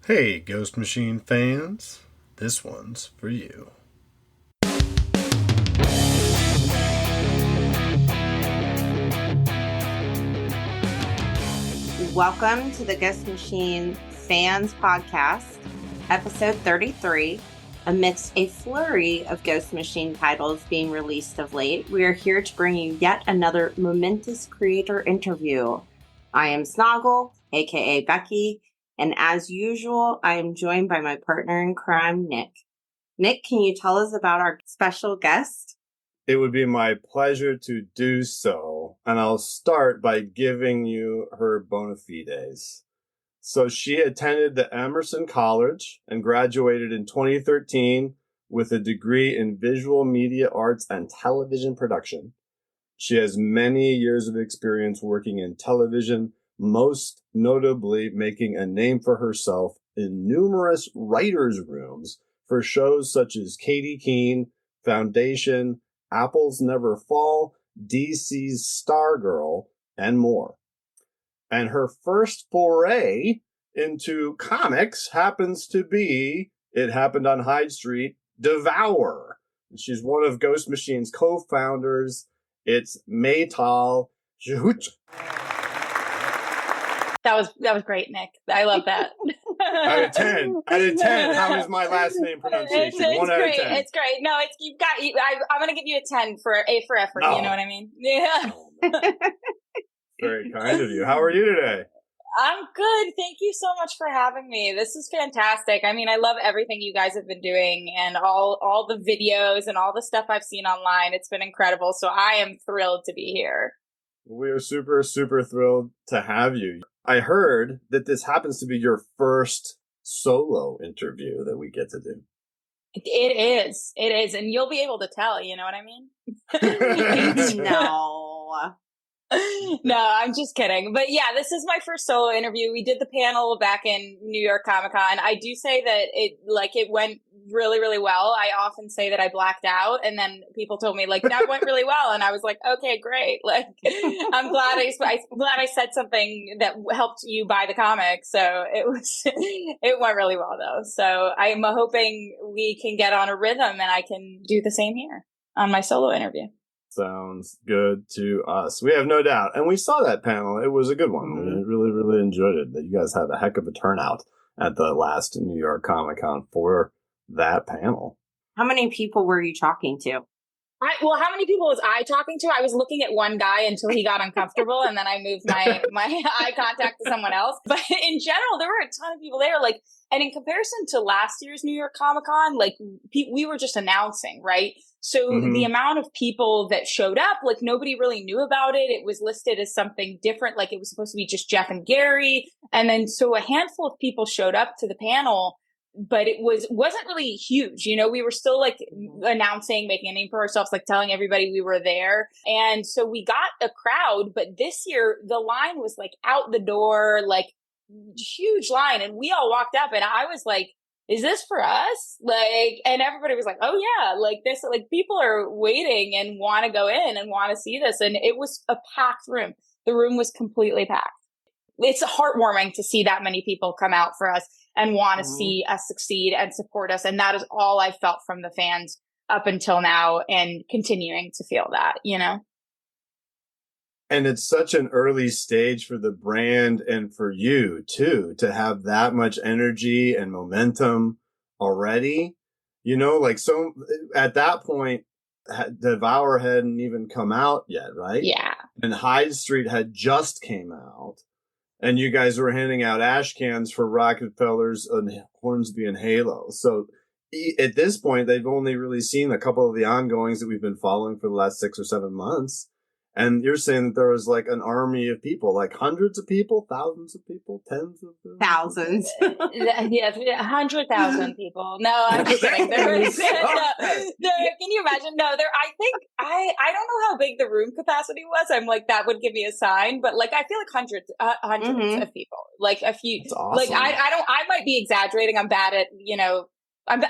Hey, Ghost Machine fans, this one's for you. Welcome to the Ghost Machine Fans Podcast, episode 33. Amidst a flurry of Ghost Machine titles being released of late, we are here to bring you yet another momentous creator interview. I am Snoggle, aka Becky, and as usual, I am joined by my partner in crime, Nick. Nick, can you tell us about our special guest? It would be my pleasure to do so, and I'll start by giving you her bona fides. So she attended the Emerson College and graduated in 2013 with a degree in visual media arts and television production. She has many years of experience working in television, most notably making a name for herself in numerous writers' rooms for shows such as Katie Keene, Foundation, Apples Never Fall, DC's Stargirl, and more. And her first foray into comics happens to be, it happened on Hyde Street, Devour. She's one of Ghost Machine's co-founders. It's Maytal Zchut. That was great, Nick. I love that. Out of 10. Out of 10. How is my last name pronunciation? It's 1 out great. of 10. It's great. No, you've got. I'm going to give you a 10 for effort. No. You know what I mean? Yeah. Very kind of you. How are you today? I'm good. Thank you so much for having me. This is fantastic. I mean, I love everything you guys have been doing and all the videos and all the stuff I've seen online. It's been incredible. So I am thrilled to be here. We are super, super thrilled to have you. I heard that this happens to be your first solo interview that we get to do. It is. It is. And you'll be able to tell, you know what I mean? No. No, I'm just kidding. But yeah, this is my first solo interview. We did the panel back in New York Comic Con. I do say that it went really, really well. I often say that I blacked out, and then people told me that went really well, and I was like, okay, great. I'm glad I said something that helped you buy the comic. So it went really well though. So I'm hoping we can get on a rhythm, and I can do the same here on my solo interview. Sounds good to us. We have no doubt. And we saw that panel. It was a good one. Mm-hmm. We really, really enjoyed it. You guys had a heck of a turnout at the last New York Comic Con for that panel. How many people were you talking to? How many people was I talking to? I was looking at one guy until he got uncomfortable, and then I moved my eye contact to someone else. But in general, there were a ton of people there. And in comparison to last year's New York Comic Con, we were just announcing, right? So the amount of people that showed up, nobody really knew about it. It was listed as something different. It was supposed to be just Jeff and Gary. And then so a handful of people showed up to the panel, but it wasn't really huge. You know, we were still announcing, making a name for ourselves, telling everybody we were there. And so we got a crowd, but this year the line was out the door, huge line. And we all walked up and I was like, is this for us? And everybody was like, oh yeah, this, people are waiting and want to go in and want to see this. And it was a packed room. The room was completely packed. It's heartwarming to see that many people come out for us and want to see us succeed and support us. And that is all I felt from the fans up until now and continuing to feel that, you know? And it's such an early stage for the brand and for you too, to have that much energy and momentum already, you know, so at that point, Devour hadn't even come out yet, right? Yeah. And Hyde Street had just came out, and you guys were handing out ash cans for Rockefellers and Hornsby and Halo. So at this point, they've only really seen a couple of the ongoings that we've been following for the last 6 or 7 months. And you're saying that there was an army of people, hundreds of people, thousands of people, tens of them? Thousands. Yeah, 100,000 people. No, I'm just kidding. Can you imagine? No, I don't know how big the room capacity was. I'm that would give me a sign, but I feel hundreds of people, a few. That's awesome. I might be exaggerating. I'm bad at,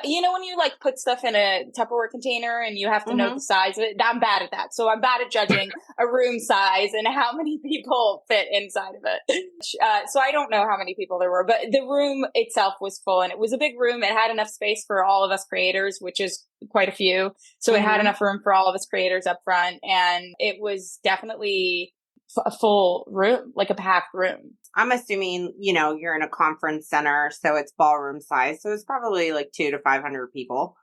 You know, when you like put stuff in a Tupperware container and you have to know the size of it, I'm bad at that. So I'm bad at judging a room size and how many people fit inside of it. So I don't know how many people there were, but the room itself was full, and it was a big room. It had enough space for all of us creators, which is quite a few. So it had enough room for all of us creators up front, and it was definitely a full room, like a packed room. I'm assuming, you know, you're in a conference center, so it's ballroom size. So it's probably like 200 to 500 people.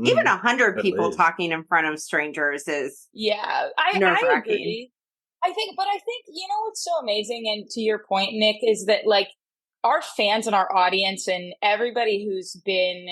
Even 100 people talking in front of strangers is I agree. I think, you know, what's so amazing, and to your point, Nick, is that like our fans and our audience and everybody who's been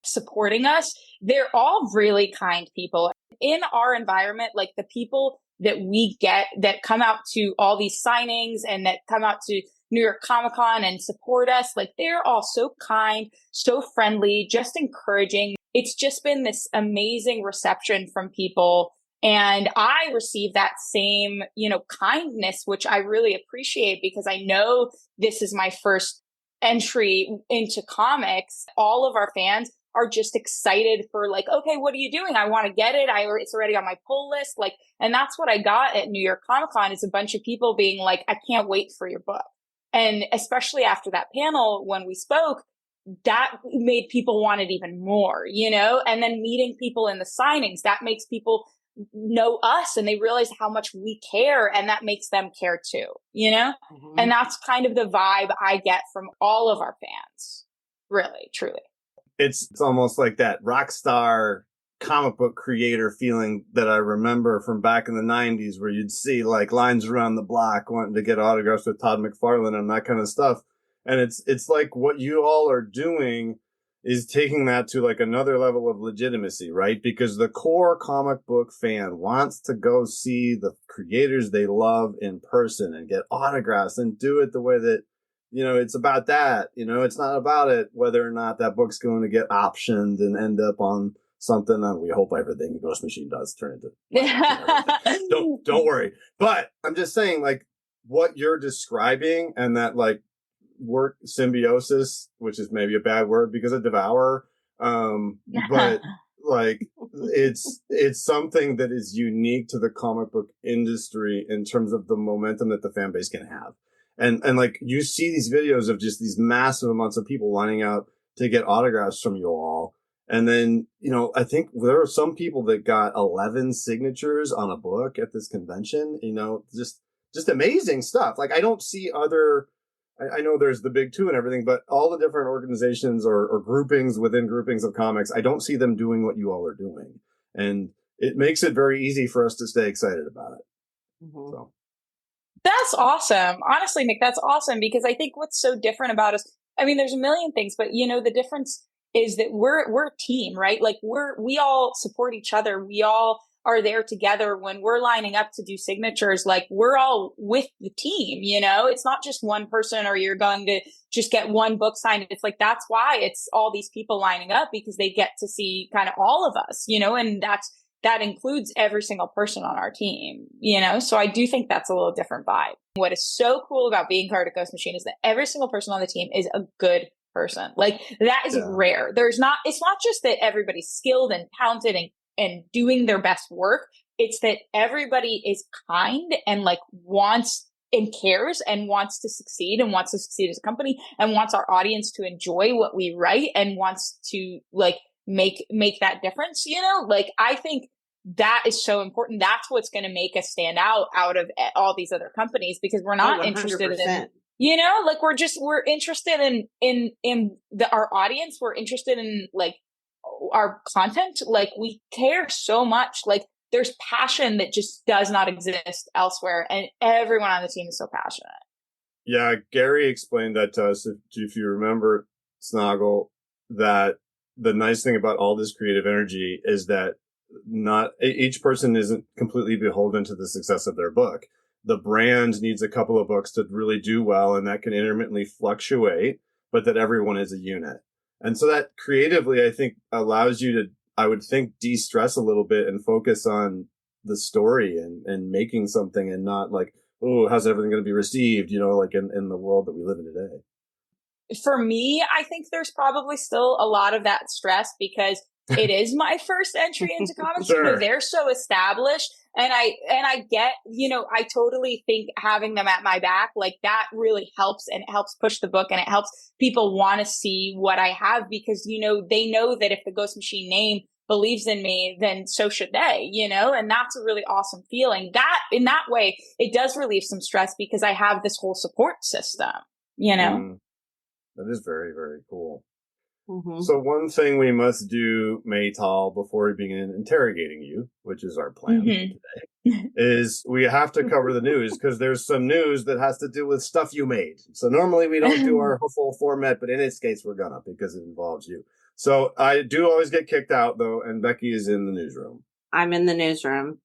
supporting us, they're all really kind people. In our environment, like the people that we get that come out to all these signings and that come out to New York Comic Con and support us, like they're all so kind, so friendly, just encouraging. It's just been this amazing reception from people. And I receive that same, you know, kindness, which I really appreciate because I know this is my first entry into comics. All of our fans are just excited for like, okay, what are you doing? I want to get it. It's already on my pull list. Like, and that's what I got at New York Comic Con is a bunch of people being like, I can't wait for your book. And especially after that panel, when we spoke, that made people want it even more, you know, and then meeting people in the signings, that makes people know us and they realize how much we care, and that makes them care too, you know? And that's kind of the vibe I get from all of our fans. Really, truly. It's almost like that rock star comic book creator feeling that I remember from back in the 90s, where you'd see like lines around the block wanting to get autographs with Todd McFarlane and that kind of stuff. And it's like what you all are doing is taking that to like another level of legitimacy, right? Because the core comic book fan wants to go see the creators they love in person and get autographs and do it the way that, you know, it's about that. You know, it's not about it whether or not that book's going to get optioned and end up on something. And we hope everything Ghost Machine does turn into. Don't worry. But I'm just saying, like, what you're describing and that like work symbiosis, which is maybe a bad word because of Devour, but like it's something that is unique to the comic book industry in terms of the momentum that the fan base can have. And like you see these videos of just these massive amounts of people lining out to get autographs from you all. And then, you know, I think there are some people that got 11 signatures on a book at this convention, you know, just amazing stuff. Like I don't see other, I know there's the big two and everything, but all the different organizations or groupings within groupings of comics, I don't see them doing what you all are doing. And it makes it very easy for us to stay excited about it. So. That's awesome. Honestly, Nick, that's awesome because I think what's so different about us, I mean, there's a million things, but you know, the difference is that we're a team, right? Like we all support each other. We all are there together when we're lining up to do signatures. Like we're all with the team, you know, it's not just one person or you're going to just get one book signed. It's like, that's why it's all these people lining up because they get to see kind of all of us, you know, and that includes every single person on our team, you know? So I do think that's a little different vibe. What is so cool about being part of Ghost Machine is that every single person on the team is a good person. Like that is rare. It's not just that everybody's skilled and talented and doing their best work. It's that everybody is kind and like wants and cares and wants to succeed as a company and wants our audience to enjoy what we write and wants to like make that difference, you know? Like I think that is so important. That's what's going to make us stand out of all these other companies because we're not interested in, you know, like we're interested in our audience. We're interested in like our content. Like we care so much. Like there's passion that just does not exist elsewhere. And everyone on the team is so passionate. Yeah. Gary explained that to us. If you remember, Snoggle, that the nice thing about all this creative energy is that not each person isn't completely beholden to the success of their book. The brand needs a couple of books to really do well, and that can intermittently fluctuate, but that everyone is a unit. And so that creatively, I think, allows you to, I would think, de-stress a little bit and focus on the story and making something and not like, oh, how's everything going to be received, you know, like in the world that we live in today. For me, I think there's probably still a lot of that stress because it is my first entry into comics. Sure. You know, they're so established. And I get, you know, I totally think having them at my back, like that really helps, and it helps push the book, and it helps people want to see what I have because, you know, they know that if the Ghost Machine name believes in me, then so should they, you know, and that's a really awesome feeling. That in that way, it does relieve some stress because I have this whole support system, you know. That is very, very cool. Mm-hmm. So one thing we must do, Maytal, before we begin interrogating you, which is our plan today, is we have to cover the news because there's some news that has to do with stuff you made. So normally we don't do our full format, but in this case we're gonna because it involves you. So I do always get kicked out though, and Becky is in the newsroom. I'm in the newsroom.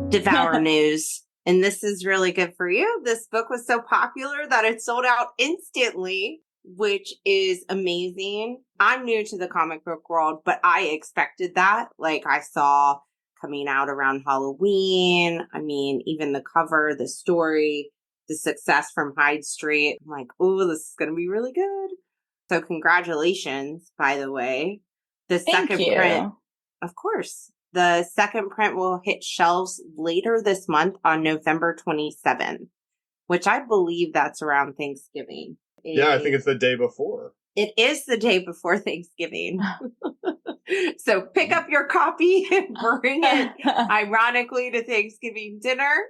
Devour news. And this is really good for you. This book was so popular that it sold out instantly, which is amazing. I'm new to the comic book world, but I expected that. Like I saw coming out around Halloween. I mean, even the cover, the story, the success from Hyde Street. I'm like, oh, this is going to be really good. So congratulations, by the way. The second print, of course. The second print will hit shelves later this month on November 27th, which I believe that's around Thanksgiving. Yeah, I think it's the day before. It is the day before Thanksgiving. So pick up your copy and bring it, ironically, to Thanksgiving dinner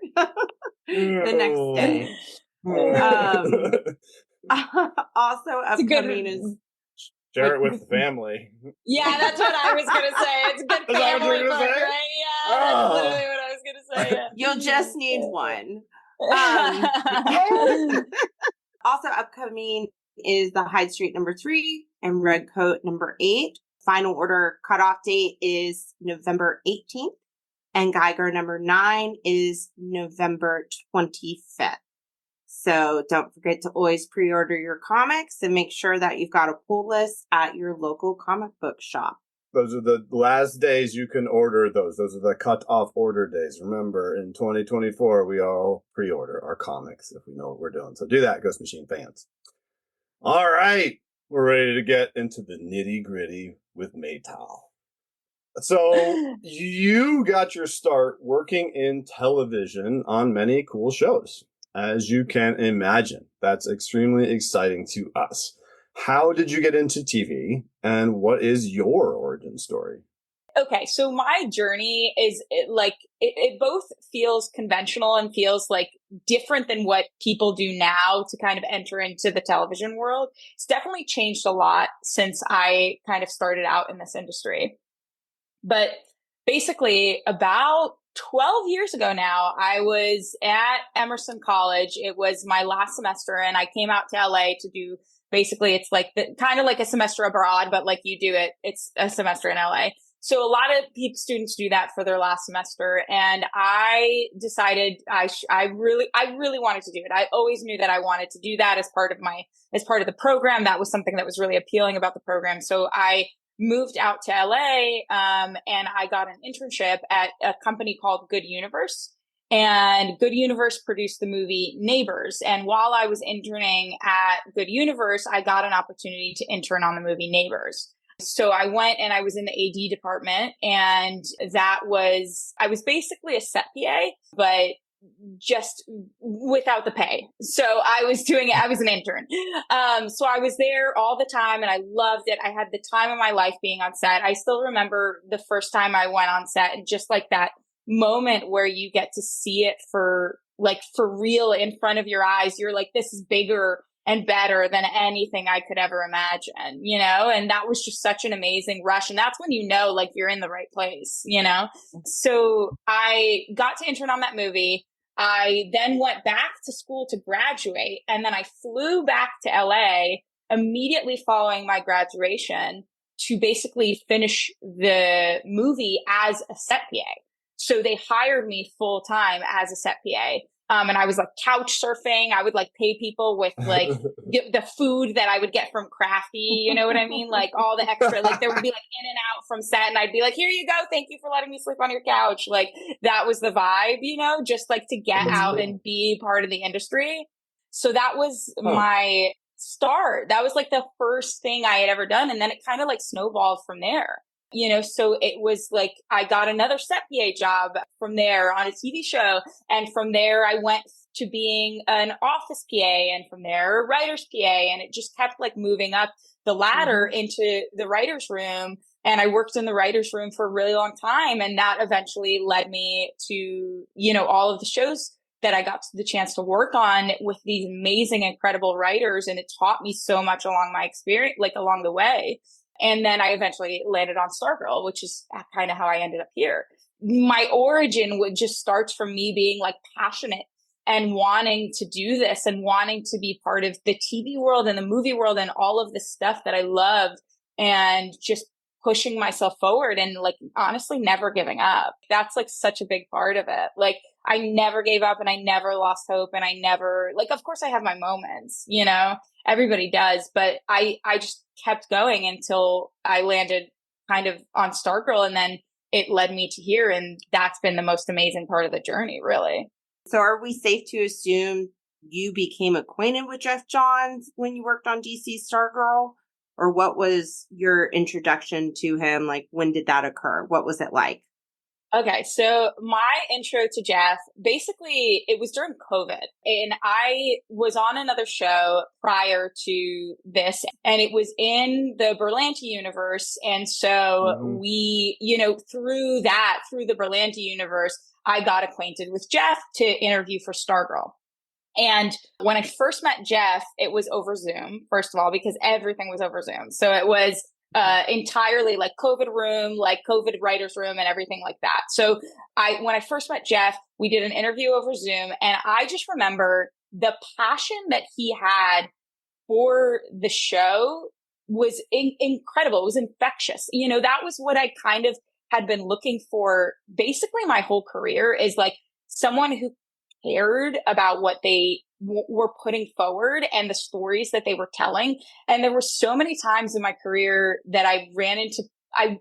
the next day. Also upcoming is... Share it with the family. Yeah, that's what I was going to say. It's a good family book, right? Yeah, that's literally what I was going to say. Yeah. You'll just need one. Also upcoming is the Hyde Street #3 and Redcoat #8. Final order cutoff date is November 18th. And Geiger #9 is November 25th. So don't forget to always pre-order your comics and make sure that you've got a pull list at your local comic book shop. Those are the last days you can order those. Those are the cut-off order days. Remember, in 2024, we all pre-order our comics if we know what we're doing. So do that, Ghost Machine fans. All right. We're ready to get into the nitty-gritty with Maytal. So you got your start working in television on many cool shows. As you can imagine, that's extremely exciting to us. How did you get into TV, and what is your origin story? Okay, so my journey is it both feels conventional and feels like different than what people do now to kind of enter into the television world. It's definitely changed a lot since I kind of started out in this industry. But basically, about 12 years ago now, I was at Emerson College. It was my last semester, and I came out to LA to do, basically, it's like kind of like a semester abroad, but like you do it, it's a semester in LA. So a lot of students do that for their last semester. And I decided I really wanted to do it. I always knew that I wanted to do that as part of the program. That was something that was really appealing about the program. So I moved out to LA, and I got an internship at a company called Good Universe. And Good Universe produced the movie Neighbors. And while I was interning at Good Universe, I got an opportunity to intern on the movie Neighbors. So I went and I was in the AD department, and I was basically a set PA, but just without the pay. So I was doing it. I was an intern. So I was there all the time and I loved it. I had the time of my life being on set. I still remember the first time I went on set, and just like that moment where you get to see it for real in front of your eyes. You're like, this is bigger and better than anything I could ever imagine, you know? And that was just such an amazing rush. And that's when you know, like, you're in the right place, you know? So I got to intern on that movie. I then went back to school to graduate, and then I flew back to LA immediately following my graduation to basically finish the movie as a set PA. So they hired me full time as a set PA. And I was like couch surfing. I would like pay people with like the food that I would get from Crafty. You know what I mean? Like all the extra, like there would be like in and out from set, and I'd be like, here you go. Thank you for letting me sleep on your couch. Like that was the vibe, just like to get out and be part of the industry. So that was my start. That was like the first thing I had ever done. And then it kind of like snowballed from there. So it was like I got another set PA job from there on a TV show. And from there, I went to being an office PA, and from there, a writer's PA. And it just kept like moving up the ladder into the writer's room. And I worked in the writer's room for a really long time. And that eventually led me to, all of the shows that I got the chance to work on with these amazing, incredible writers. And it taught me so much along my experience, like along the way. And then I eventually landed on Stargirl, which is kind of how I ended up here. My origin just starts from me being like passionate and wanting to do this and wanting to be part of the TV world and the movie world and all of the stuff that I loved, and just pushing myself forward and like honestly never giving up. That's like such a big part of it. Like I never gave up and I never lost hope, and I never, like, of course I have my moments, everybody does, but I just kept going until I landed kind of on Stargirl, and then it led me to here. And that's been the most amazing part of the journey, really. So are we safe to assume you became acquainted with Jeff Johns when you worked on DC's Stargirl? Or what was your introduction to him? Like, when did that occur? What was it like? Okay, so my intro to Jeff, basically, it was during COVID. And I was on another show prior to this, and it was in the Berlanti universe. And so we, through the Berlanti universe, I got acquainted with Jeff to interview for Stargirl. And when I first met Jeff, it was over Zoom, first of all, because everything was over Zoom. So it was entirely like COVID room, like COVID writer's room and everything like that. So when I first met Jeff, we did an interview over Zoom, and I just remember the passion that he had for the show was incredible. It was infectious. That was what I kind of had been looking for basically my whole career, is like someone who cared about what they were putting forward and the stories that they were telling. And there were so many times in my career that I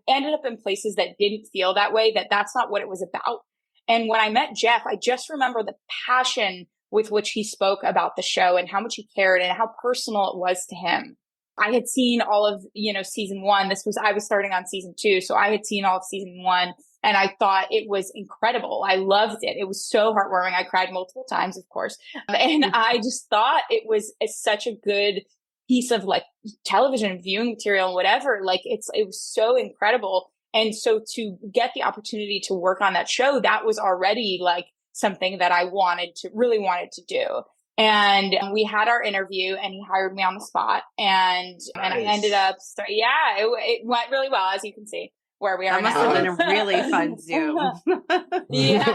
ended up in places that didn't feel that way, that's not what it was about. And when I met Jeff, I just remember the passion with which he spoke about the show and how much he cared and how personal it was to him. I had seen all of, season 1. I was starting on season 2. So I had seen all of season 1, and I thought it was incredible. I loved it. It was so heartwarming. I cried multiple times, of course. And I just thought it was such a good piece of like television viewing material and whatever. Like it was so incredible. And so to get the opportunity to work on that show, that was already like something that I really wanted to do. And we had our interview, and he hired me on the spot, and I ended up, it went really well, as you can see where we are now. That must have been a really fun Zoom. It's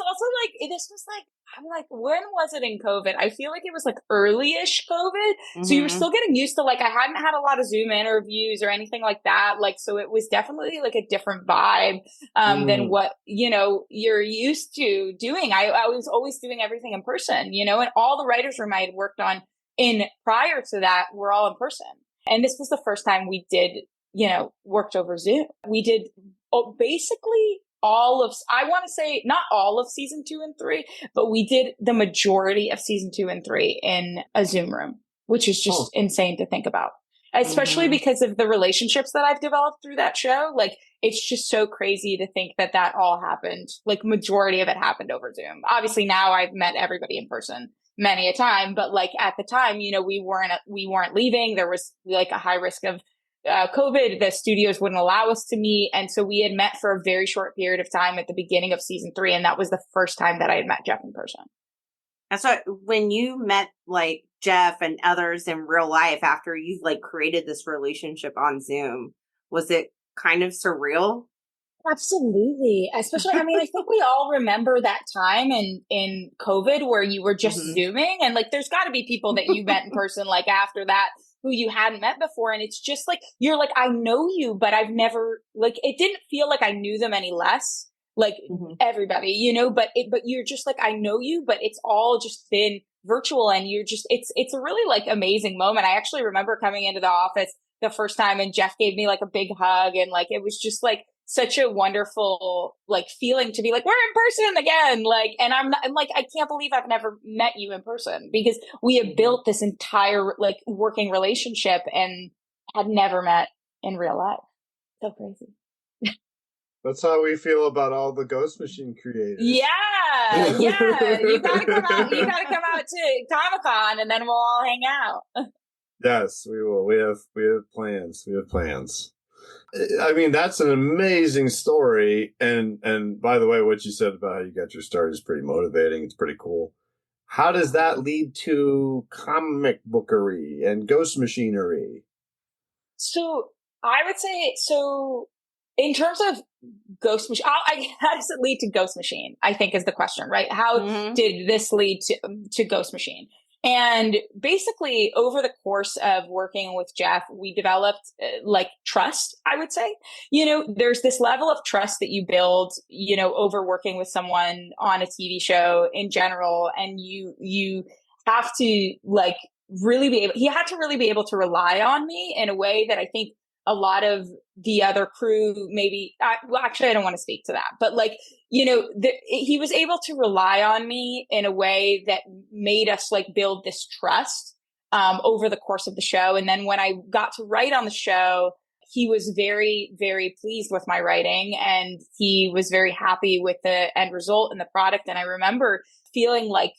also like, this was like, I'm like, when was it in COVID? I feel like it was like early-ish COVID. So you were still getting used to, like, I hadn't had a lot of Zoom interviews or anything like that. Like, so it was definitely like a different vibe than what, you're used to doing. I was always doing everything in person, and all the writers' room I had worked on prior to that were all in person. And this was the first time we did, worked over Zoom. We did basically I want to say not all of season 2 and 3, but we did the majority of season 2 and 3 in a Zoom room, which is just insane to think about, especially because of the relationships that I've developed through that show. Like, it's just so crazy to think that all happened. Like, majority of it happened over Zoom. Obviously now I've met everybody in person many a time, but like at the time, we weren't leaving. There was like a high risk of COVID. The studios wouldn't allow us to meet. And so we had met for a very short period of time at the beginning of season 3. And that was the first time that I had met Jeff in person. That's what, when you met like Jeff and others in real life, after you've like created this relationship on Zoom, was it kind of surreal? Absolutely. Especially, I think we all remember that time in COVID where you were just Zooming, and like, there's got to be people that you met in person, like after that, who you hadn't met before. And it's just like, you're like, I know you, but I've never, like, it didn't feel like I knew them any less. like everybody, you know, but you're just like, I know you, but it's all just been virtual, and you're just, it's a really like amazing moment. I actually remember coming into the office the first time and Jeff gave me like a big hug, and like, it was just like such a wonderful like feeling to be like, we're in person again. Like, and I'm like, I can't believe I've never met you in person, because we have built this entire like working relationship and had never met in real life. So crazy. That's how we feel about all the Ghost Machine creators. Yeah. You gotta come out. You gotta come out to Comic-Con, and then we'll all hang out. Yes, we will. We have plans. We have plans. I mean, that's an amazing story. And by the way, what you said about how you got your start is pretty motivating. It's pretty cool. How does that lead to comic bookery and ghost machinery? So I would say, in terms of Ghost Machine, how does it lead to Ghost Machine? I think is the question, right? How did this lead to Ghost Machine? And basically, over the course of working with Jeff, we developed like trust, I would say. You know, there's this level of trust that you build, you know, over working with someone on a TV show in general. And you have to like he had to really be able to rely on me in a way that I think a lot of the other crew maybe, well, actually, I don't want to speak to that, but like, you know, he was able to rely on me in a way that made us like build this trust over the course of the show. And then when I got to write on the show, he was very, very pleased with my writing, and he was very happy with the end result and the product. And I remember feeling like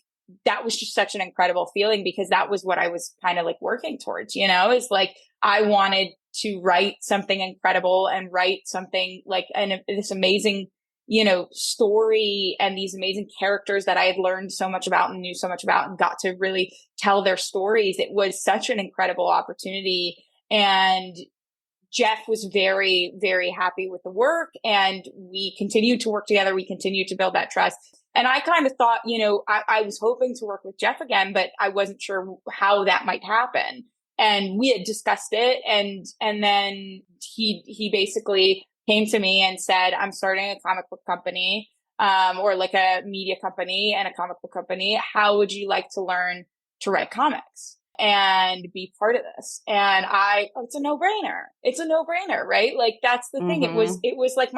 that was just such an incredible feeling, because that was what I was kind of like working towards, you know, is like, I wanted to write something incredible and write something like this amazing, you know, story, and these amazing characters that I had learned so much about and knew so much about and got to really tell their stories. It was such an incredible opportunity. And Jeff was very, very happy with the work, and we continued to work together. We continued to build that trust. And I kind of thought, you know, I was hoping to work with Jeff again, but I wasn't sure how that might happen. And we had discussed it. And then he basically came to me and said, I'm starting a comic book company, or like a media company and a comic book company. How would you like to learn to write comics and be part of this? And it's a no-brainer. It's a no-brainer, right? Like, that's the thing. It was like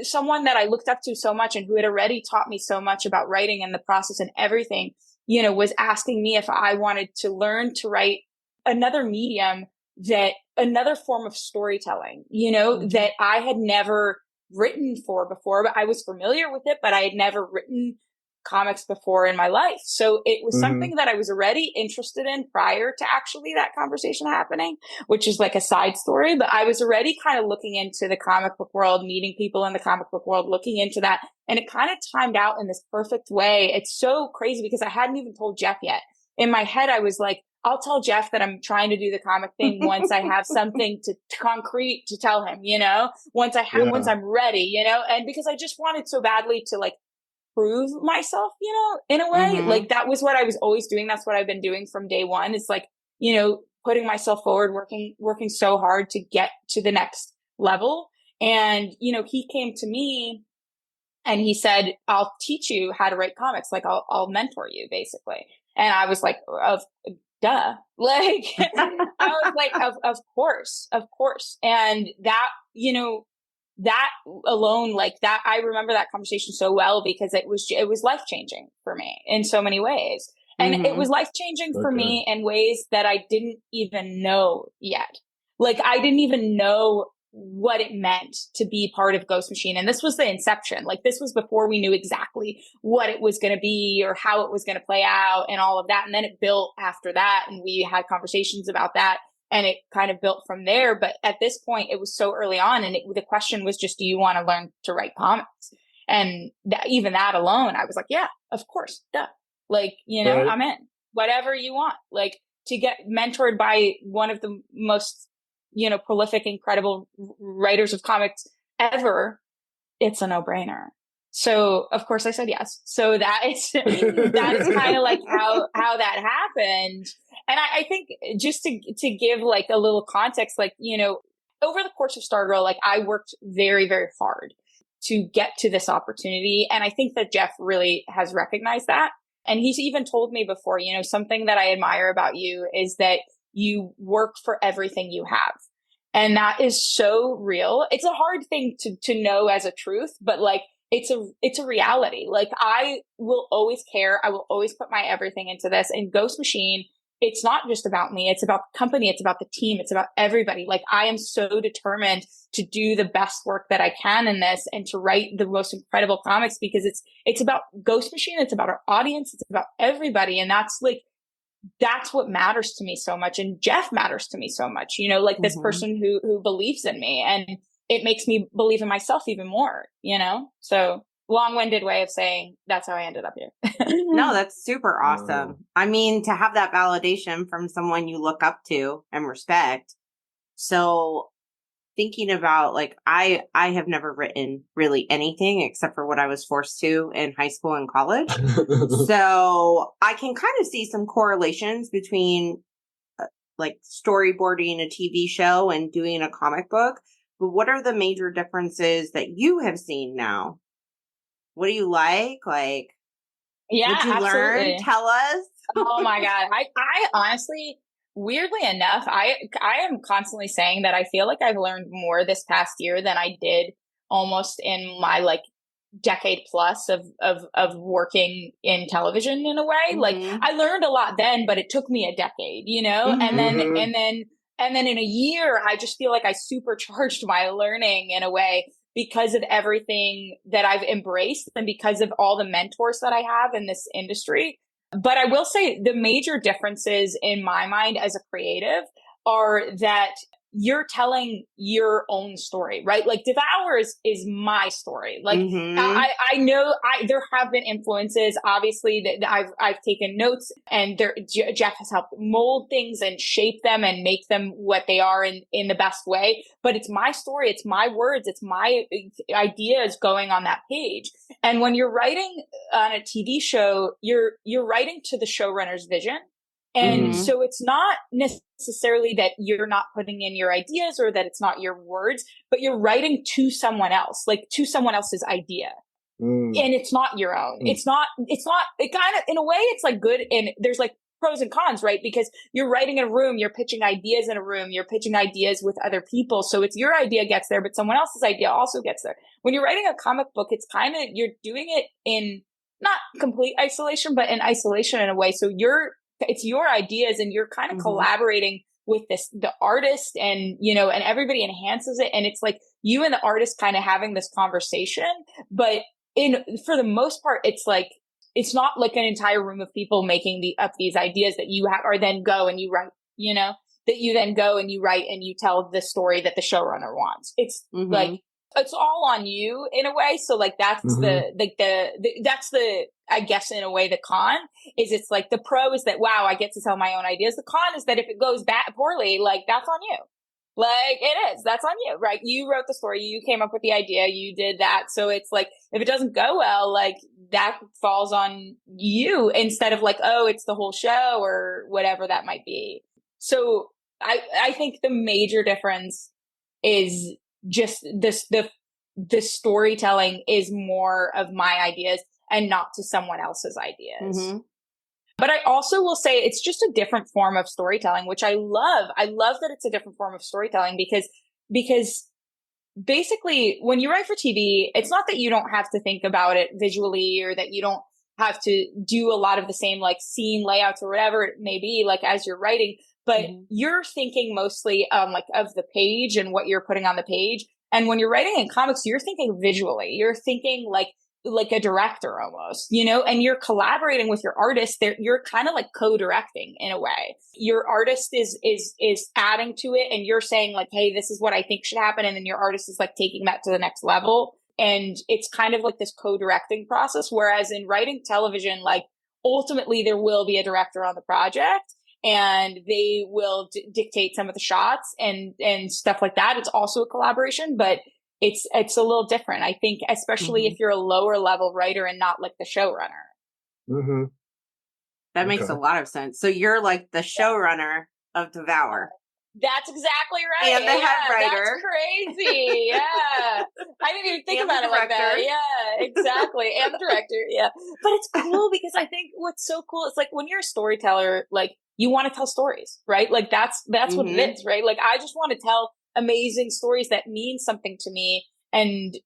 someone that I looked up to so much, and who had already taught me so much about writing and the process and everything, you know, was asking me if I wanted to learn to write another medium, that another form of storytelling, you know, that I had never written for before, but I was familiar with it, but I had never written comics before in my life. So it was something that I was already interested in prior to actually that conversation happening, which is like a side story, but I was already kind of looking into the comic book world, meeting people in the comic book world, looking into that. And it kind of timed out in this perfect way. It's so crazy, because I hadn't even told Jeff yet. In my head, I was like, I'll tell Jeff that I'm trying to do the comic thing once I have something to concrete to tell him, you know, once I'm ready, you know, and because I just wanted so badly to like prove myself, you know, in a way. Like, that was what I was always doing. That's what I've been doing from day one. It's like, you know, putting myself forward, working so hard to get to the next level. And, you know, he came to me and he said, I'll teach you how to write comics. Like, I'll mentor you, basically. And I was like, duh. Like, I was like, of course. And that, you know, that alone, like that, I remember that conversation so well, because it was life-changing for me in so many ways. And it was life-changing for me in ways that I didn't even know yet. Like, I didn't even know what it meant to be part of Ghost Machine. And this was the inception. Like, this was before we knew exactly what it was going to be or how it was going to play out and all of that. And then it built after that, and we had conversations about that, and it kind of built from there. But at this point, it was so early on, and the question was just, do you want to learn to write comics? And even that alone, I was like, yeah, of course, duh. Like, you know, I'm in. Whatever you want. Like, to get mentored by one of the most, you know, prolific, incredible writers of comics ever, it's a no-brainer. So of course I said yes. So that is kind of like how that happened. And I think just to give like a little context, like, you know, over the course of Stargirl, like, I worked very, very hard. to get to this opportunity. And I think that Jeff really has recognized that. And he's even told me before, you know, something that I admire about you is that you work for everything you have. And that is so real. It's a hard thing to know as a truth, but like, it's a reality. Like, I will always care. I will always put my everything into this. And Ghost Machine, it's not just about me. It's about the company. It's about the team. It's about everybody. Like, I am so determined to do the best work that I can in this and to write the most incredible comics, because it's about Ghost Machine. It's about our audience. It's about everybody. And that's what matters to me so much. And Jeff matters to me so much, you know, like this person who believes in me, and it makes me believe in myself even more, you know? So long-winded way of saying that's how I ended up here. No, that's super awesome. I mean, to have that validation from someone you look up to and respect. So thinking about, like, I have never written really anything except for what I was forced to in high school and college. So I can kind of see some correlations between like storyboarding a TV show and doing a comic book. But what are the major differences that you have seen now? What do you like? Like, yeah, what'd you absolutely. learn? Tell us. Oh my God. I honestly, weirdly enough, I am constantly saying that I feel like I've learned more this past year than I did almost in my like decade plus of working in television in a way. Like, I learned a lot then, but it took me a decade, you know? And then in a year, I just feel like I supercharged my learning in a way because of everything that I've embraced and because of all the mentors that I have in this industry. But I will say the major differences in my mind as a creative are that you're telling your own story, right? Like, Devour is my story. Like, I know there have been influences, obviously, that I've taken notes, and Jeff has helped mold things and shape them and make them what they are in the best way. But it's my story. It's my words. It's my ideas going on that page. And when you're writing on a TV show, you're writing to the showrunner's vision. And so it's not necessarily that you're not putting in your ideas or that it's not your words, but you're writing to someone else, like to someone else's idea. And it's not your own. It kind of, in a way, it's like good. And there's like pros and cons, right? Because you're writing in a room, you're pitching ideas in a room, you're pitching ideas with other people. So it's your idea gets there, but someone else's idea also gets there. When you're writing a comic book, it's kind of, you're doing it in not complete isolation, but in isolation in a way. So it's your ideas, and you're kind of collaborating with the artist, and, you know, and everybody enhances it. And it's like you and the artist kind of having this conversation, but for the most part, it's like, it's not like an entire room of people making up these ideas that you have, or then go and you write, you know, that you then go and you write and you tell the story that the showrunner wants. It's like, it's all on you in a way. So like, that's that's the, I guess, in a way, the con is, it's like, the pro is that, wow, I get to tell my own ideas. The con is that if it goes poorly, like, that's on you. Like, it is, that's on you, right? You wrote the story, you came up with the idea, you did that. So it's like, if it doesn't go well, like, that falls on you instead of like, oh, it's the whole show or whatever that might be. So I think the major difference is just the storytelling is more of my ideas and not to someone else's ideas. But I also will say it's just a different form of storytelling, which I love. I love that it's a different form of storytelling because basically when you write for TV, it's not that you don't have to think about it visually, or that you don't have to do a lot of the same like scene layouts or whatever it may be, like, as you're writing, but you're thinking mostly like of the page and what you're putting on the page. And when you're writing in comics, you're thinking visually, you're thinking like a director almost, you know, and you're collaborating with your artist. You're kind of like co-directing in a way. Your artist is adding to it, and you're saying like, hey, this is what I think should happen. And then your artist is like taking that to the next level. And it's kind of like this co-directing process. Whereas in writing television, like, ultimately there will be a director on the project, and they will dictate some of the shots and stuff like that. It's also a collaboration, but it's a little different, I think, especially if you're a lower level writer and not like the showrunner. That makes a lot of sense. So you're like the showrunner of Devour. That's exactly right. And the head writer. That's crazy. Yeah. I didn't even think And about the it like that. director. Yeah, exactly. And the director. Yeah. But it's cool because I think what's so cool is like when you're a storyteller, like you want to tell stories, right? Like that's what it is, right? Like I just want to tell amazing stories that mean something to me and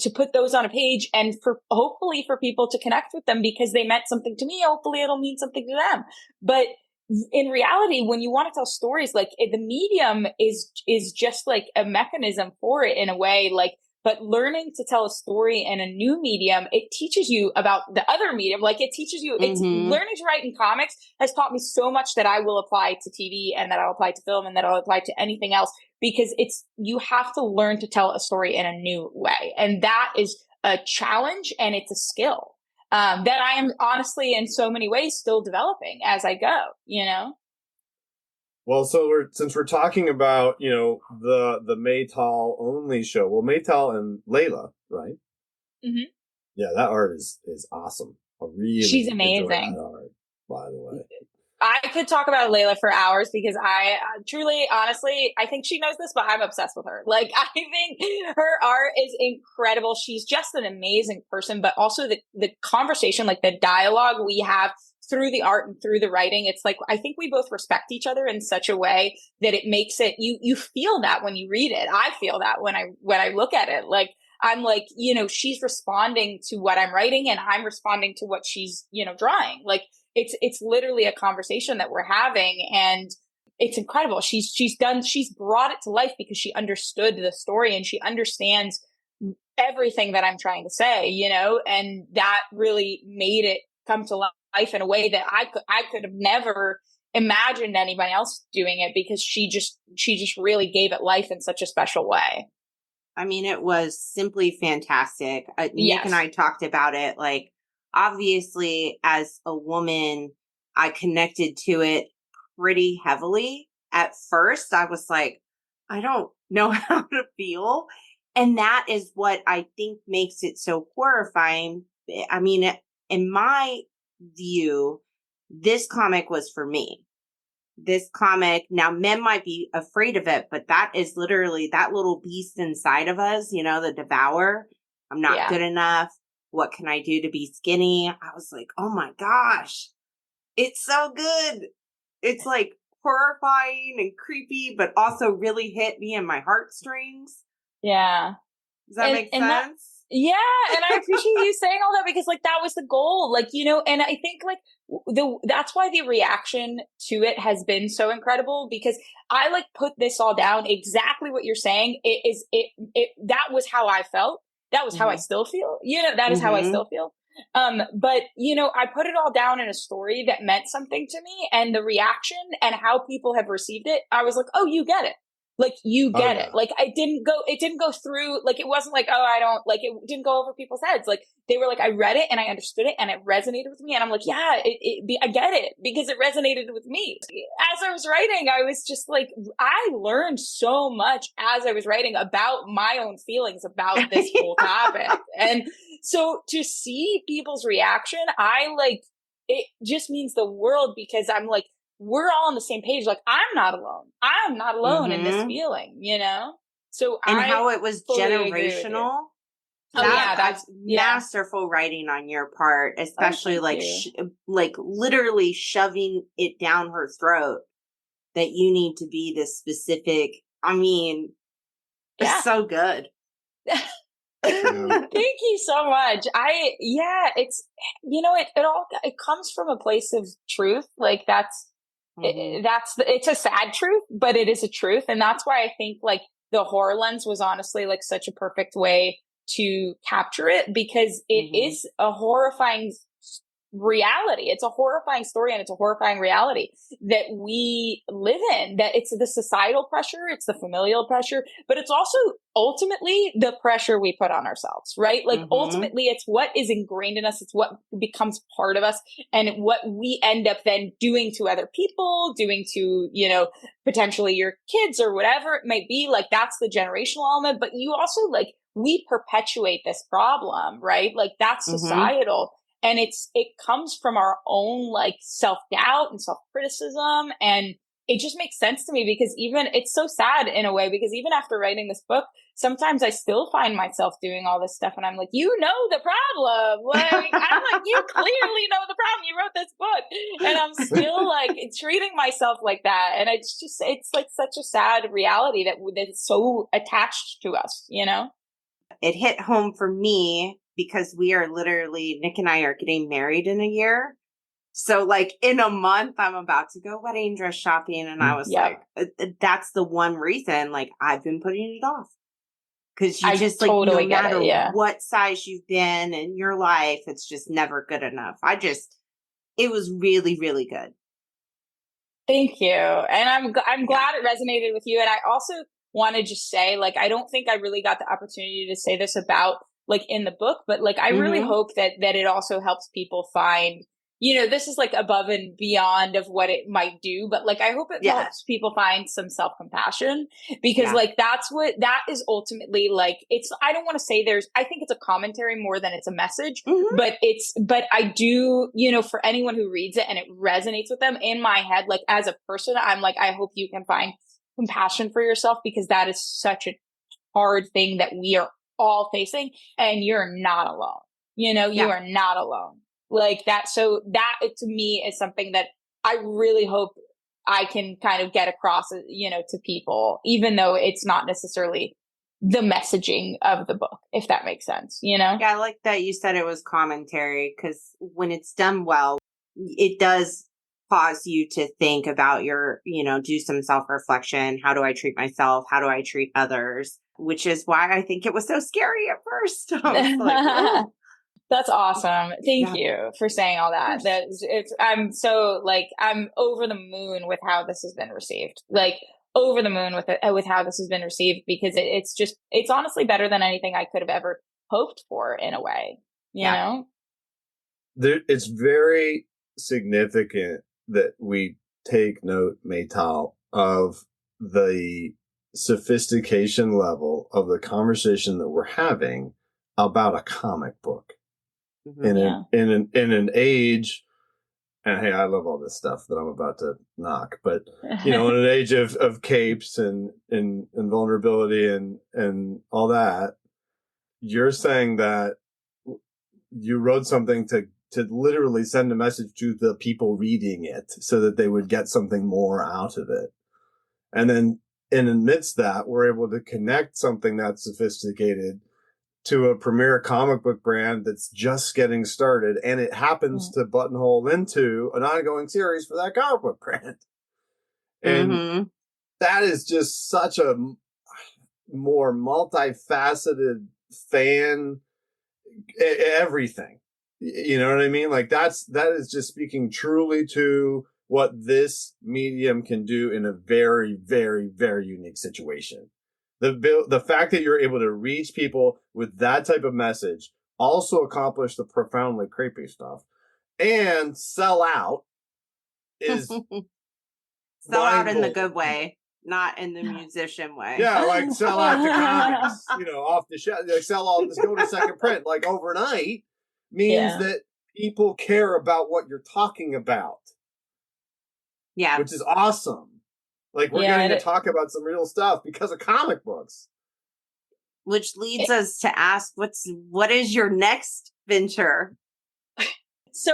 to put those on a page and for hopefully for people to connect with them because they meant something to me. Hopefully it'll mean something to them. But in reality, when you want to tell stories, like the medium is just like a mechanism for it in a way, like, but learning to tell a story in a new medium, it teaches you about the other medium. Like it teaches you, it's learning to write in comics has taught me so much that I will apply to TV and that I'll apply to film and that I'll apply to anything else because you have to learn to tell a story in a new way. And that is a challenge and it's a skill. That I am honestly in so many ways still developing as I go, you know? Well, so since we're talking about, you know, the Maytal only show, well, Maytal and Layla, right? Mm-hmm. Yeah, that art is awesome. I really She's enjoy amazing. that art, by the way. I could talk about Layla for hours because I truly, honestly, I think she knows this, but I'm obsessed with her. Like, I think her art is incredible. She's just an amazing person, but also the conversation, like the dialogue we have through the art and through the writing. It's like, I think we both respect each other in such a way that it makes it, you feel that when you read it. I feel that when I look at it, like, I'm like, you know, she's responding to what I'm writing and I'm responding to what she's, you know, drawing. Like, it's literally a conversation that we're having and it's incredible. She's brought it to life because she understood the story and she understands everything that I'm trying to say, you know, and that really made it come to life in a way that I could have never imagined anybody else doing it because she just really gave it life in such a special way. I mean, it was simply fantastic. Yes. Nick and I talked about it, like, obviously, as a woman, I connected to it pretty heavily. At first, I was like, I don't know how to feel. And that is what I think makes it so horrifying. I mean, in my view, this comic was for me. This comic, now men might be afraid of it, but that is literally that little beast inside of us, you know, the Devour. I'm not good enough. What can I do to be skinny? I was like, oh my gosh, it's so good. It's like horrifying and creepy, but also really hit me in my heartstrings. Yeah. Does that make sense? Yeah. And I appreciate you saying all that because like that was the goal. Like, you know, and I think like that's why the reaction to it has been so incredible because I like put this all down exactly what you're saying. That was how I felt. That was how I still feel. You know, that is how I still feel. But you know, I put it all down in a story that meant something to me and the reaction and how people have received it. I was like, oh, you get it. Like you get it. Like it didn't go through, like it wasn't like, oh, I don't, like it didn't go over people's heads. Like they were like, I read it and I understood it and it resonated with me. And I'm like, yeah, I get it because it resonated with me. As I was writing, I was just like, I learned so much as I was writing about my own feelings about this whole topic. And so to see people's reaction, it just means the world because I'm like, we're all on the same page. Like, I'm not alone. I'm not alone in this feeling, you know? So and how it was generational. That's masterful writing on your part, especially like literally shoving it down her throat that you need to be this specific. I mean, it's so good. Thank you so much. It's, you know, it comes from a place of truth. Like it's a sad truth, but it is a truth. And that's why I think like the horror lens was honestly like such a perfect way to capture it because it is a horrifying reality. It's a horrifying story and it's a horrifying reality that we live in, that it's the societal pressure, it's the familial pressure, but it's also ultimately the pressure we put on ourselves, right? Like ultimately it's what is ingrained in us. It's what becomes part of us and what we end up then doing to other people, doing to, you know, potentially your kids or whatever it might be. Like that's the generational element, but you also like, we perpetuate this problem, right? Like that's societal. And it comes from our own like self-doubt and self-criticism. And it just makes sense to me because even it's so sad in a way, because even after writing this book, sometimes I still find myself doing all this stuff and I'm like, you know, the problem. Like, I'm like, you clearly know the problem. You wrote this book. And I'm still like treating myself like that. And it's like such a sad reality that's so attached to us, you know? It hit home for me because Nick and I are getting married in a year. So like in a month, I'm about to go wedding dress shopping. And I was like, that's the one reason, like, I've been putting it off. Because you just like, totally no matter it, what size you've been in your life, it's just never good enough. It was really, really good. Thank you. And I'm glad it resonated with you. And I also want to just say, like, I don't think I really got the opportunity to say this about like in the book, but like, I really hope that it also helps people find, you know, this is like above and beyond of what it might do, but like, I hope it helps people find some self-compassion because like, that is ultimately like, I don't want to say I think it's a commentary more than it's a message, but I do, you know, for anyone who reads it and it resonates with them in my head, like as a person, I'm like, I hope you can find compassion for yourself because that is such a hard thing that we are all facing and you're not alone. You know, you are not alone. Like that. So that to me is something that I really hope I can kind of get across, you know, to people, even though it's not necessarily the messaging of the book, if that makes sense, you know? Yeah, I like that you said it was commentary because when it's done well, it does cause you to think about do some self-reflection. How do I treat myself? How do I treat others? Which is why I think it was so scary at first. I was like, oh. That's awesome. Thank you for saying all that. I'm so like, I'm over the moon with how this has been received. Like over the moon with how this has been received because it's honestly better than anything I could have ever hoped for in a way, you know? It's very significant that we take note, Maytal, of the sophistication level of the conversation that we're having about a comic book. In an age, and hey, I love all this stuff that I'm about to knock, but you know, in an age of capes and vulnerability and all that, you're saying that you wrote something to literally send a message to the people reading it so that they would get something more out of it. And then amidst that, we're able to connect something that's sophisticated to a premier comic book brand that's just getting started, and it happens to buttonhole into an ongoing series for that comic book brand. And that is just such a more multifaceted fan, everything. You know what I mean? Like that is just speaking truly to what this medium can do in a very, very, very unique situation. The fact that you're able to reach people with that type of message, also accomplish the profoundly creepy stuff, and sell out is sell out in the good way, not in the musician way. Yeah, like sell out to comics, you know, off the shelf. Like sell out, let's go to second print, like overnight means that people care about what you're talking about. Yeah, which is awesome. Like we're getting to talk about some real stuff because of comic books. Which leads us to ask, what is your next venture? So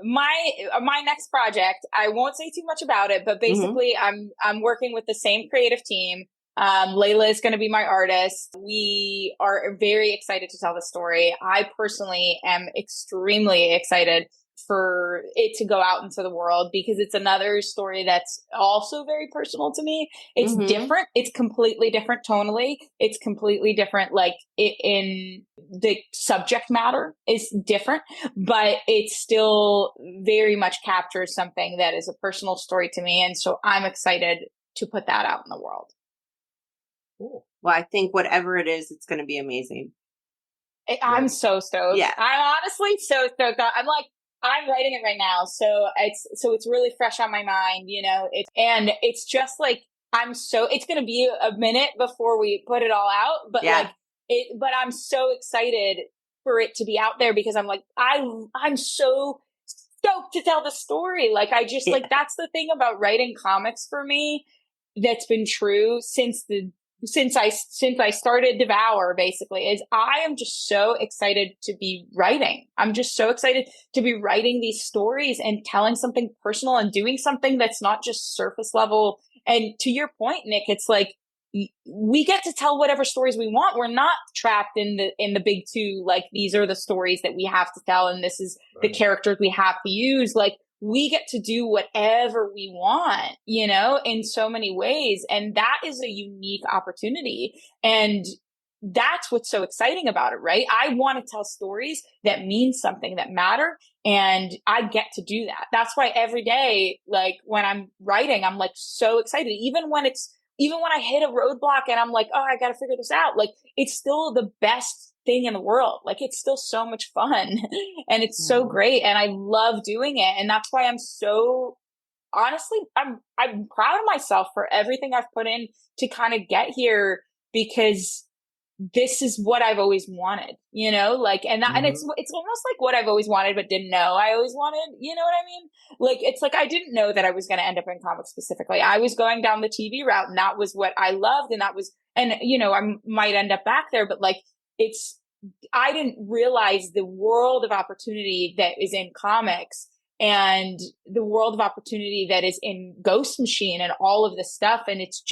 my next project, I won't say too much about it, but basically I'm working with the same creative team. Layla is going to be my artist. We are very excited to tell the story. I personally am extremely excited for it to go out into the world because it's another story that's also very personal to me. It's different. It's completely different tonally. It's completely different. Like in the subject matter is different, but it still very much captures something that is a personal story to me. And so I'm excited to put that out in the world. Cool. Well, I think whatever it is, it's going to be amazing. I'm so stoked. Yeah. I'm honestly so stoked. I'm writing it right now. So it's really fresh on my mind, you know, it's just like, it's going to be a minute before we put it all out, but but I'm so excited for it to be out there because I'm like, I'm so stoked to tell the story. Like, I just, like, that's the thing about writing comics for me that's been true since I started Devour, basically, is I am just so excited to be writing. I'm just so excited to be writing these stories and telling something personal and doing something that's not just surface level. And to your point, Nick, it's like, we get to tell whatever stories we want. We're not trapped in the big two. Like, these are the stories that we have to tell, and this is the characters we have to use. Like, we get to do whatever we want, you know, in so many ways. And that is a unique opportunity. And that's what's so exciting about it, right? I want to tell stories that mean something, that matter. And I get to do that. That's why every day, like, when I'm writing, I'm like so excited, even when I hit a roadblock and I'm like, oh, I got to figure this out. Like, it's still the best thing in the world. Like, it's still so much fun and it's so great. And I love doing it. And that's why I'm so, honestly, I'm proud of myself for everything I've put in to kind of get here, because this is what I've always wanted, you know, like, and it's almost like what I've always wanted, but didn't know I always wanted, you know what I mean? Like, it's like, I didn't know that I was going to end up in comics specifically. I was going down the TV route, and that was what I loved. And you know, I might end up back there, but like, I didn't realize the world of opportunity that is in comics and the world of opportunity that is in Ghost Machine and all of this stuff. And it's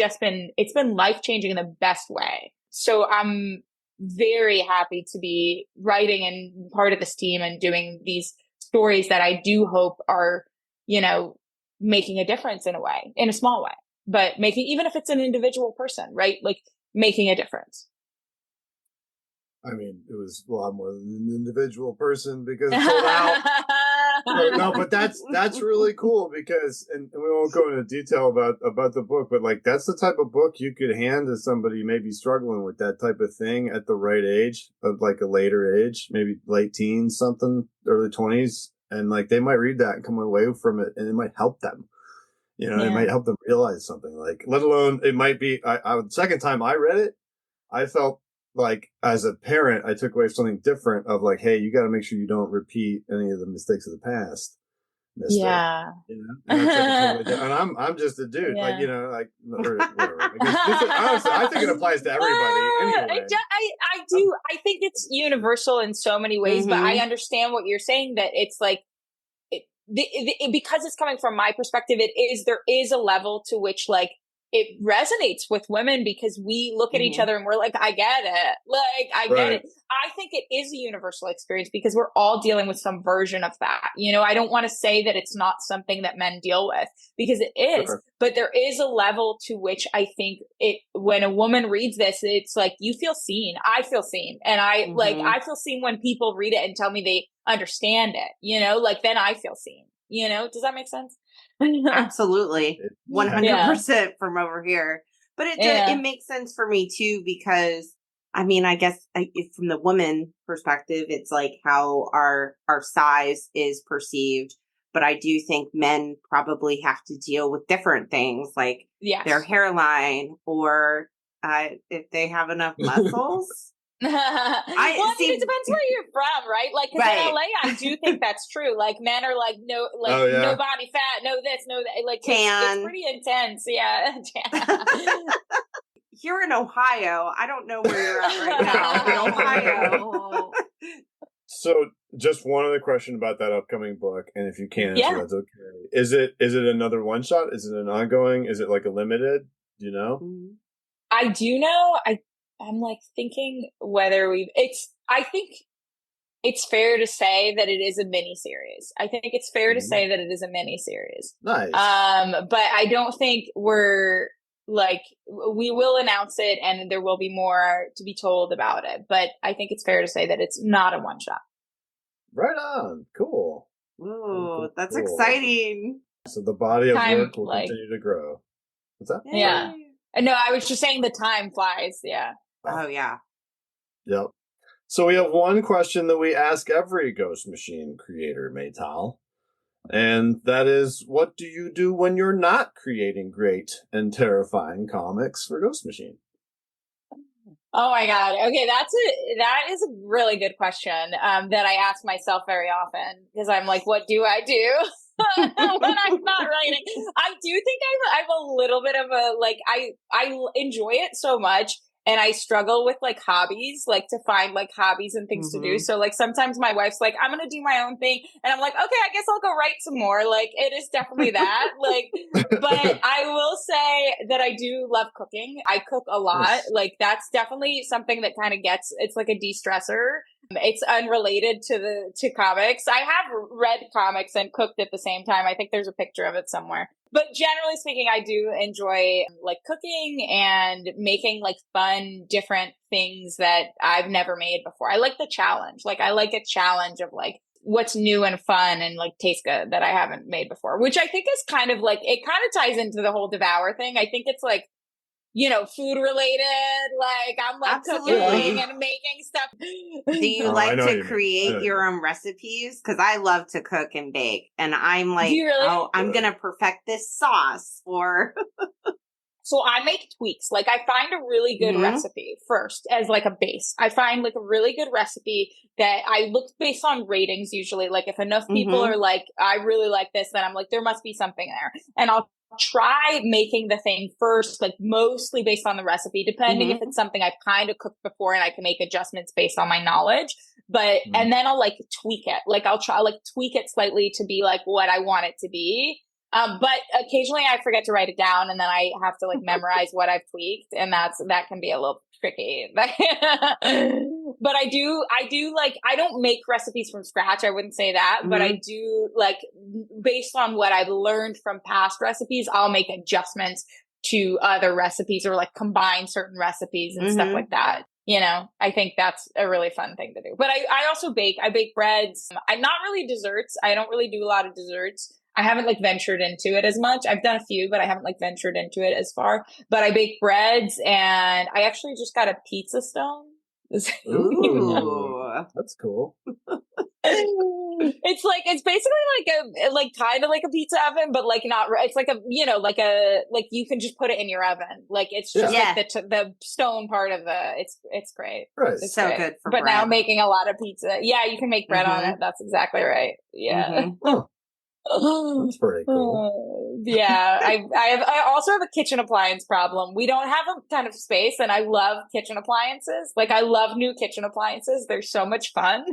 been life-changing in the best way. So I'm very happy to be writing and part of this team and doing these stories that I do hope are, you know, making a difference in a way, in a small way, but even if it's an individual person, right? Like, making a difference. I mean, it was a lot more than an individual person because it sold out. No, but that's really cool because, and we won't go into detail about the book, but like, that's the type of book you could hand to somebody maybe struggling with that type of thing at the right age, of like a later age, maybe late teens, something, early 20s. And like, they might read that and come away from it, and it might help them. You know, it might help them realize something, like, let alone it might be, the second time I read it, I felt like, as a parent, I took away something different of like, hey, you got to make sure you don't repeat any of the mistakes of the past. Mister. Yeah. You know? And I'm just a dude, like, you know, like, or whatever. Honestly, I think it applies to everybody anyway. I do. I think it's universal in so many ways, but I understand what you're saying, that it's like, because it's coming from my perspective, there is a level to which, like, it resonates with women, because we look at each other and we're like, I get it. Like, I get it. I think it is a universal experience because we're all dealing with some version of that. You know, I don't want to say that it's not something that men deal with, because it is, but there is a level to which I think when a woman reads this, it's like, you feel seen. I feel seen. And I feel seen when people read it and tell me they understand it, you know, like, then I feel seen, you know, does that make sense? Absolutely. 100% from over here. But it makes sense for me too, because I mean, I guess from the woman perspective, it's like how our size is perceived. But I do think men probably have to deal with different things, like their hairline, or if they have enough muscles. It depends where you're from, right? Like, because in LA, I do think that's true. Like, men are like, no body fat, no this, no that. Like, it's pretty intense. Yeah. Here in Ohio, I don't know where you're at right now. In Ohio. So, just one other question about that upcoming book, and if you can't answer, that's okay. Is it another one shot? Is it an ongoing? Is it like a limited? Do you know? I do know. I'm like thinking whether I think it's fair to say that it is a mini series. I think it's fair to say that it is a mini series. Nice. But I don't think we will announce it, and there will be more to be told about it. But I think it's fair to say that it's not a one shot. Right on. Cool. Ooh, that's exciting. So the body of work will continue to grow. What's that? Yeah. No, I was just saying the time flies. Yeah. Oh, yeah. Yep. So we have one question that we ask every Ghost Machine creator, Maytal. And that is, what do you do when you're not creating great and terrifying comics for Ghost Machine? Oh my God. Okay, that is a really good question that I ask myself very often because I'm like, what do I do when I'm not writing? I do think I'm a little bit of a like I enjoy it so much. And I struggle with like hobbies, like to find like hobbies and things to do. So like sometimes my wife's like, I'm going to do my own thing. And I'm like, okay, I guess I'll go write some more. Like it is definitely that. Like, but I will say that I do love cooking. I cook a lot. Nice. Like that's definitely something that kind of it's like a de-stressor. It's unrelated to comics. I have read comics and cooked at the same time. I think there's a picture of it somewhere. But generally speaking, I do enjoy like cooking and making like fun, different things that I've never made before. I like the challenge. Like I like a challenge of like what's new and fun and like tastes good that I haven't made before, which I think is kind of like, it kind of ties into the whole Devour thing. I think it's like, food related. Like I'm like Absolutely. cooking and making stuff. Do you like to create your own recipes? Because I love to cook and bake, and I'm like, really? oh, I'm gonna perfect this sauce. Or so I make tweaks. Like I find a really good recipe first as like a base. I find like a really good recipe that I look based on ratings usually. Like if enough people are like, I really like this, then I'm like, there must be something there, and I'll try making the thing first, like mostly based on the recipe, depending if it's something I've kind of cooked before and I can make adjustments based on my knowledge. But, and then I'll like tweak it. Like I'll try like tweak it slightly to be like what I want it to be. But occasionally I forget to write it down and then I have to like memorize what I've tweaked. And that can be a little tricky. But I do like, I don't make recipes from scratch. I wouldn't say that, but I do like based on what I've learned from past recipes, I'll make adjustments to other recipes or like combine certain recipes and stuff like that. I think that's a really fun thing to do. But I also bake. I bake breads. I'm not really desserts. I don't really do a lot of desserts. I haven't like ventured into it as much. I've done a few, but I haven't like ventured into it as far. But I bake breads and I actually just got a pizza stone. Ooh, that's cool. It's basically like kind of like a pizza oven, but like not, it's like like you can just put it in your oven. Like it's just like the stone part of it's great. Right. It's so good for but bread. now making a lot of pizza. Yeah, you can make bread on it. That's exactly right. Yeah. That's pretty cool. Yeah, I also have a kitchen appliance problem. We don't have a ton of space, and I love kitchen appliances. Like I love new kitchen appliances. They're so much fun.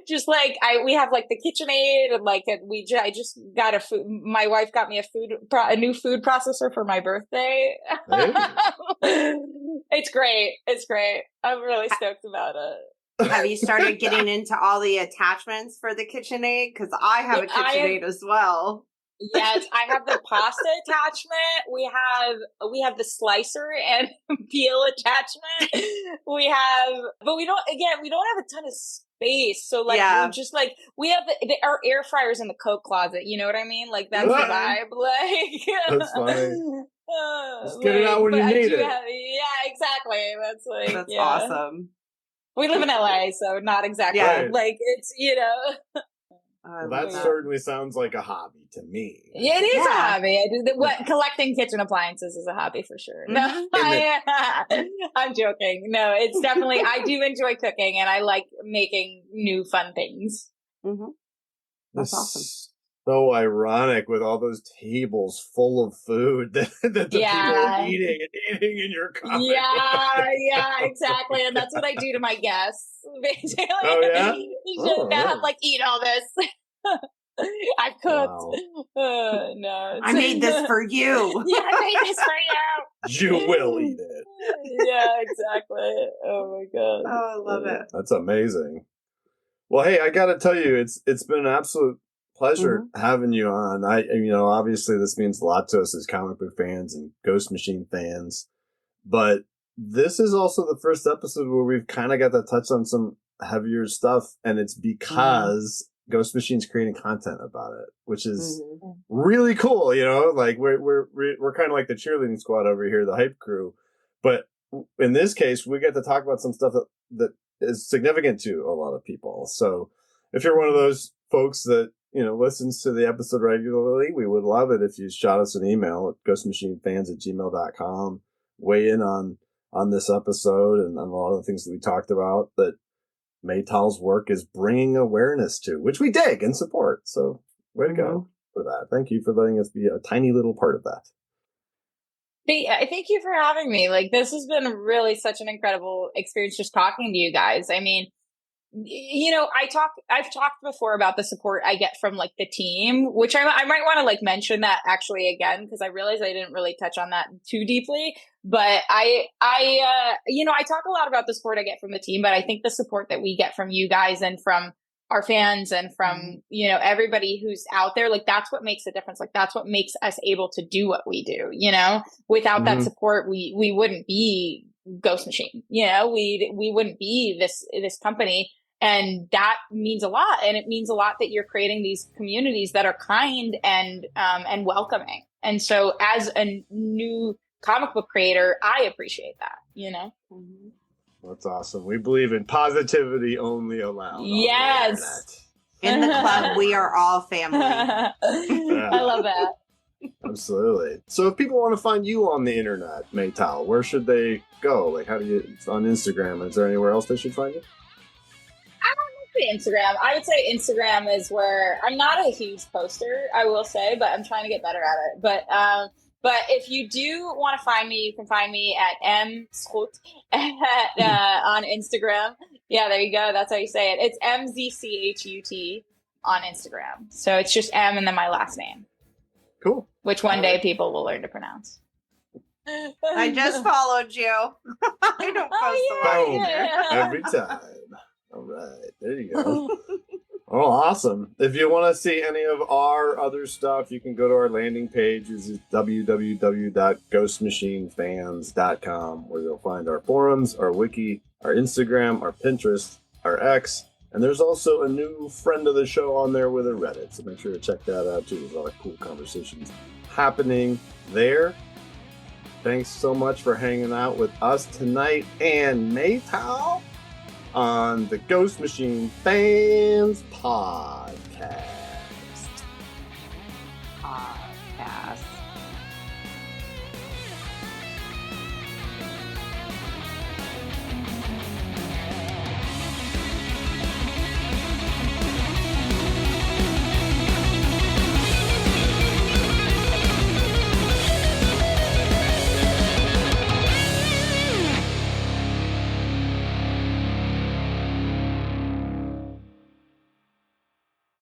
Just like we have like the KitchenAid, and like I just got my wife got me a new food processor for my birthday. It's great. It's great. I'm really stoked about it. Have you started getting into all the attachments for the KitchenAid? Because I have a KitchenAid as well. Yes, I have the pasta attachment. We have the slicer and peel attachment. But we don't have a ton of space. So like we're just like we have our air fryers in the coat closet. You know what I mean? Like that's the vibe. Like that's funny. Just get it out when you need it. Yeah, exactly. That's awesome. We live in LA, so not exactly like it's, Well, that certainly sounds like a hobby to me. Yeah, it is a hobby. Collecting kitchen appliances is a hobby for sure. No, I'm joking. No, it's definitely, I do enjoy cooking and I like making new fun things. That's awesome. So ironic with all those tables full of food that the people are eating in your comic. Yeah, exactly. And that's what I do to my guests. Basically. Oh, yeah? I'm like, eat all this. I've cooked. Wow. No. I made this for you. Yeah, I made this for you. You will eat it. Yeah, exactly. Oh, my God. Oh, I love it. That's amazing. Well, hey, I got to tell you, it's been an absolute pleasure having you on. Obviously this means a lot to us as comic book fans and Ghost Machine fans, but this is also the first episode where we've kind of got to touch on some heavier stuff, and it's because Ghost Machine's creating content about it, which is really cool. Like we're kind of like the cheerleading squad over here, the hype crew, but in this case we get to talk about some stuff that is significant to a lot of people. So if you're one of those folks that listens to the episode regularly, we would love it if you shot us an email at ghostmachinefans@gmail.com. Weigh in on on this episode and on a lot of the things that we talked about that Maytal's work is bringing awareness to, which we dig and support. So way to go for that. Thank you for letting us be a tiny little part of that. Thank you for having me. Like, this has been really such an incredible experience just talking to you guys. I mean, you know, I've talked before about the support I get from like the team, which I might want to like mention that actually again, because I realized I didn't really touch on that too deeply. But I talk a lot about the support I get from the team, but I think the support that we get from you guys and from our fans and from, you know, everybody who's out there, like that's what makes a difference. Like that's what makes us able to do what we do, you know, without that support, we wouldn't be Ghost Machine, you know, we wouldn't be this company. And that means a lot. And it means a lot that you're creating these communities that are kind and welcoming. And so as a new comic book creator, I appreciate that, you know? That's awesome. We believe in positivity only allowed. Yes. In the club, we are all family. I love that. Absolutely. So if people want to find you on the internet, Maytal, where should they go? Like, how do you, on Instagram, is there anywhere else they should find you? Instagram. I would say Instagram is where I'm not a huge poster, I will say, but I'm trying to get better at it. But if you do want to find me, you can find me at Zchut on Instagram. Yeah, there you go. That's how you say it. It's MZCHUT on Instagram. So it's just M and then my last name. Cool. Which one day people will learn to pronounce. I just followed you. I don't post a lot either. Every time. All right, there you go. Oh, awesome. If you want to see any of our other stuff, you can go to our landing page. It's www.ghostmachinefans.com, where you'll find our forums, our wiki, our Instagram, our Pinterest, our X, and there's also a new friend of the show on there with a Reddit, so make sure to check that out too. There's a lot of cool conversations happening there. Thanks so much for hanging out with us tonight, and Maytal on the Ghost Machine Fans Pod.